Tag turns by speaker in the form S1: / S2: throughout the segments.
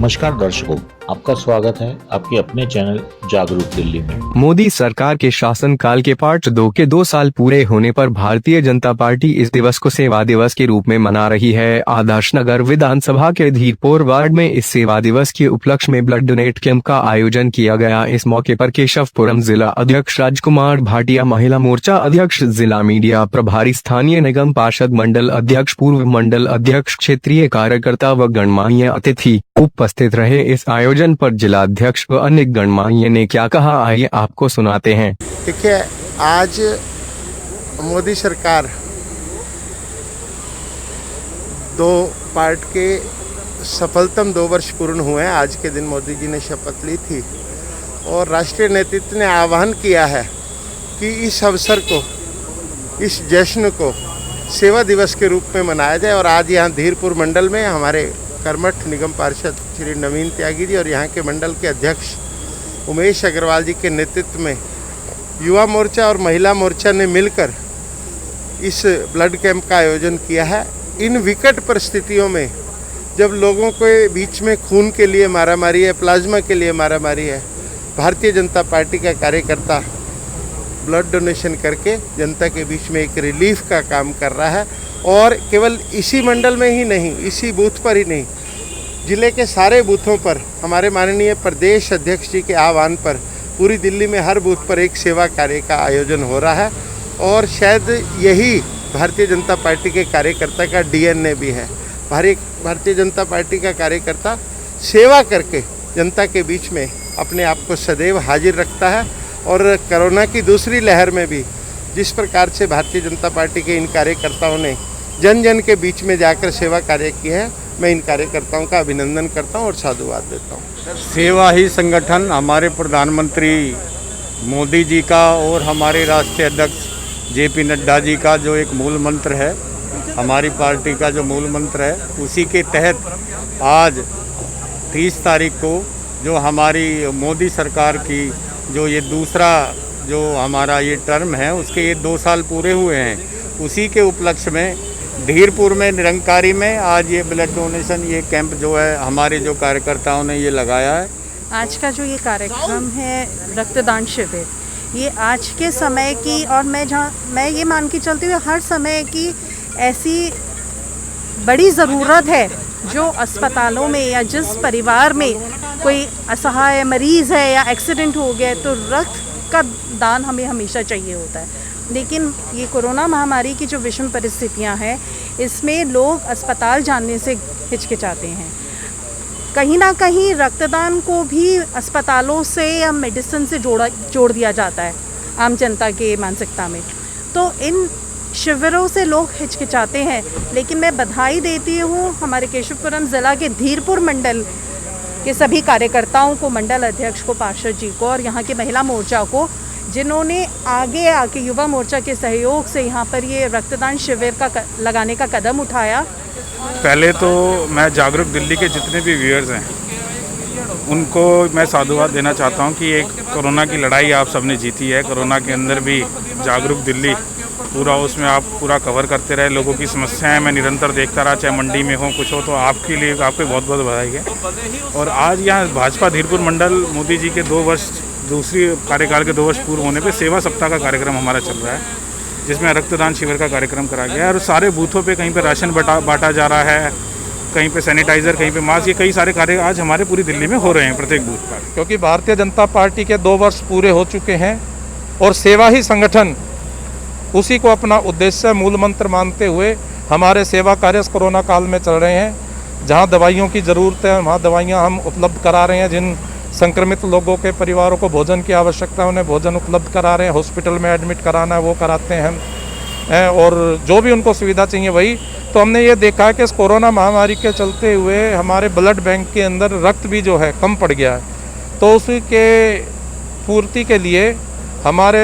S1: नमस्कार दर्शकों, आपका स्वागत है आपके अपने चैनल जागरूक दिल्ली में।
S2: मोदी सरकार के शासनकाल के पार्ट 2 के 2 साल पूरे होने पर भारतीय जनता पार्टी इस दिवस को सेवा दिवस के रूप में मना रही है। आदर्श नगर विधानसभा के धीरपुर वार्ड में इस सेवा दिवस के उपलक्ष्य में ब्लड डोनेट कैंप का आयोजन किया गया। इस मौके पर केशवपुरम जिला अध्यक्ष राजकुमार भाटिया, महिला मोर्चा अध्यक्ष, जिला मीडिया प्रभारी, स्थानीय निगम पार्षद, मंडल अध्यक्ष, पूर्व मंडल अध्यक्ष, क्षेत्रीय कार्यकर्ता व गणमान्य अतिथि उपस्थित रहे। इस आयोजन पर जिला अध्यक्ष व अन्य गणमान्य ने क्या कहा, आइए आपको सुनाते हैं।
S3: देखिए, आज मोदी सरकार 2 पार्ट के सफलतम 2 वर्ष पूर्ण हुए हैं। आज के दिन मोदी जी ने शपथ ली थी और राष्ट्रीय नेतृत्व ने आह्वान किया है कि इस अवसर को, इस जश्न को सेवा दिवस के रूप में मनाया जाए। और आज यहाँ धीरपुर मंडल में हमारे कर्मठ निगम पार्षद श्री नवीन त्यागी जी और यहाँ के मंडल के अध्यक्ष उमेश अग्रवाल जी के नेतृत्व में युवा मोर्चा और महिला मोर्चा ने मिलकर इस ब्लड कैंप का आयोजन किया है। इन विकट परिस्थितियों में जब लोगों के बीच में खून के लिए मारामारी है, प्लाज्मा के लिए मारामारी है, भारतीय जनता पार्टी का कार्यकर्ता ब्लड डोनेशन करके जनता के बीच में एक रिलीफ का काम कर रहा है। और केवल इसी मंडल में ही नहीं, इसी बूथ पर ही नहीं, जिले के सारे बूथों पर हमारे माननीय प्रदेश अध्यक्ष जी के आह्वान पर पूरी दिल्ली में हर बूथ पर एक सेवा कार्य का आयोजन हो रहा है। और शायद यही भारतीय जनता पार्टी के कार्यकर्ता का डीएनए भी है। भारतीय जनता पार्टी का कार्यकर्ता सेवा करके जनता के बीच में अपने आप को सदैव हाजिर रखता है। और कोरोना की दूसरी लहर में भी जिस प्रकार से भारतीय जनता पार्टी के इन कार्यकर्ताओं ने जन जन के बीच में जाकर सेवा कार्य किया है, मैं इन कार्यकर्ताओं का अभिनंदन करता हूं और साधुवाद देता हूं।
S4: सेवा ही संगठन हमारे प्रधानमंत्री मोदी जी का और हमारे राष्ट्रीय अध्यक्ष जेपी नड्डा जी का जो एक मूल मंत्र है, हमारी पार्टी का जो मूल मंत्र है, उसी के तहत आज 30 तारीख को जो हमारी मोदी सरकार की जो ये दूसरा जो हमारा ये टर्म है, उसके ये 2 साल पूरे हुए हैं। उसी के उपलक्ष्य में धीरपुर में निरंकारी में आज ये ब्लड डोनेशन ये कैंप जो है हमारे जो कार्यकर्ताओं ने ये लगाया है।
S5: आज का जो ये कार्यक्रम है रक्तदान शिविर, ये आज के समय की, और मैं ये मान के चलती हूँ हर समय की ऐसी बड़ी ज़रूरत है जो अस्पतालों में या जिस परिवार में कोई असहाय मरीज़ है या एक्सीडेंट हो गया तो रक्त का दान हमें हमेशा चाहिए होता है। लेकिन ये कोरोना महामारी की जो विषम परिस्थितियां हैं, इसमें लोग अस्पताल जाने से हिचकिचाते हैं। कहीं ना कहीं रक्तदान को भी अस्पतालों से या मेडिसिन से जोड़ दिया जाता है आम जनता के मानसिकता में। तो इन शिविरों से लोग हिचकिचाते हैं। लेकिन मैं बधाई देती हूँ हमारे केशवपुरम ज़िला के धीरपुर मंडल के सभी कार्यकर्ताओं को, मंडल अध्यक्ष को, पार्षद जी को और यहाँ के महिला मोर्चा को, जिन्होंने आगे आके युवा मोर्चा के सहयोग से यहाँ पर ये रक्तदान शिविर का लगाने का कदम उठाया।
S6: पहले तो मैं जागरूक दिल्ली के जितने भी व्यूअर्स हैं उनको मैं साधुवाद देना चाहता हूँ कि एक कोरोना की लड़ाई आप सबने जीती है। कोरोना के अंदर भी जागरूक दिल्ली पूरा उसमें आप पूरा कवर करते रहे। लोगों की समस्याएं मैं निरंतर देखता रहा, चाहे मंडी में हो कुछ हो, तो आपके लिए आपको बहुत बहुत बधाई है। और आज यहाँ भाजपा धीरपुर मंडल मोदी जी के 2 वर्ष दूसरी कार्यकाल के 2 वर्ष पूर्व होने पे सेवा सप्ताह का कार्यक्रम हमारा चल रहा है, जिसमें रक्तदान शिविर का कार्यक्रम करा गया है। और सारे बूथों पे कहीं पे राशन बांटा जा रहा है, कहीं पे सैनिटाइज़र, कहीं पे मास्क, ये कई सारे कार्य आज हमारे पूरी दिल्ली में हो रहे हैं प्रत्येक बूथ पर।
S7: क्योंकि भारतीय जनता पार्टी के 2 वर्ष पूरे हो चुके हैं और सेवा ही संगठन उसी को अपना उद्देश्य मूल मंत्र मानते हुए हमारे सेवा कार्य कोरोना काल में चल रहे हैं। जहां दवाइयों की ज़रूरत है वहां दवाइयां हम उपलब्ध करा रहे हैं। जिन संक्रमित लोगों के परिवारों को भोजन की आवश्यकता है उन्हें भोजन उपलब्ध करा रहे हैं। हॉस्पिटल में एडमिट कराना है वो कराते हैं हम, और जो भी उनको सुविधा चाहिए वही। तो हमने ये देखा है कि इस कोरोना महामारी के चलते हुए हमारे ब्लड बैंक के अंदर रक्त भी जो है कम पड़ गया है। तो उसी के पूर्ति के लिए हमारे,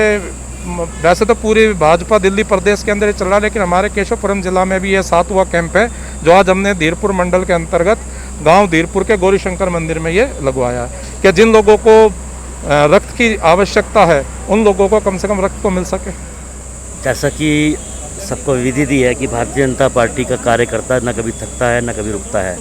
S7: वैसे तो पूरी भाजपा दिल्ली प्रदेश के अंदर ही चल रहा है, लेकिन हमारे केशवपुरम जिला में भी ये 7वां कैंप है जो आज हमने धीरपुर मंडल के अंतर्गत गांव धीरपुर के गौरी शंकर मंदिर में ये लगवाया है कि जिन लोगों को रक्त की आवश्यकता है उन लोगों को कम से कम रक्त को मिल सके।
S8: जैसा कि सबको विधि दी है कि भारतीय जनता पार्टी का कार्यकर्ता न कभी थकता है न कभी रुकता है।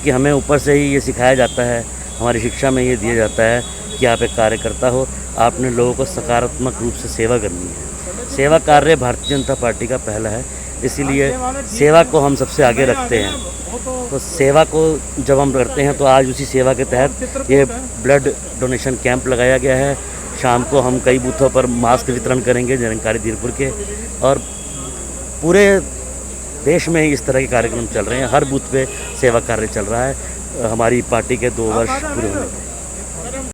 S8: कि हमें ऊपर से ही ये सिखाया जाता है, हमारी शिक्षा में ये दिया जाता है कि आप एक कार्यकर्ता हो, आपने लोगों को सकारात्मक रूप से सेवा करनी है। सेवा कार्य भारतीय जनता पार्टी का पहला है, इसीलिए सेवा को हम सबसे आगे रखते हैं। तो सेवा को जब हम करते हैं तो आज उसी सेवा के तहत ये ब्लड डोनेशन कैंप लगाया गया है। शाम को हम कई बूथों पर मास्क वितरण करेंगे निरंकारी धीरपुर के, और पूरे देश में इस तरह के कार्यक्रम चल रहे हैं। हर बूथ पे सेवा कार्य चल रहा है हमारी पार्टी के 2 वर्ष पूरे होने पे।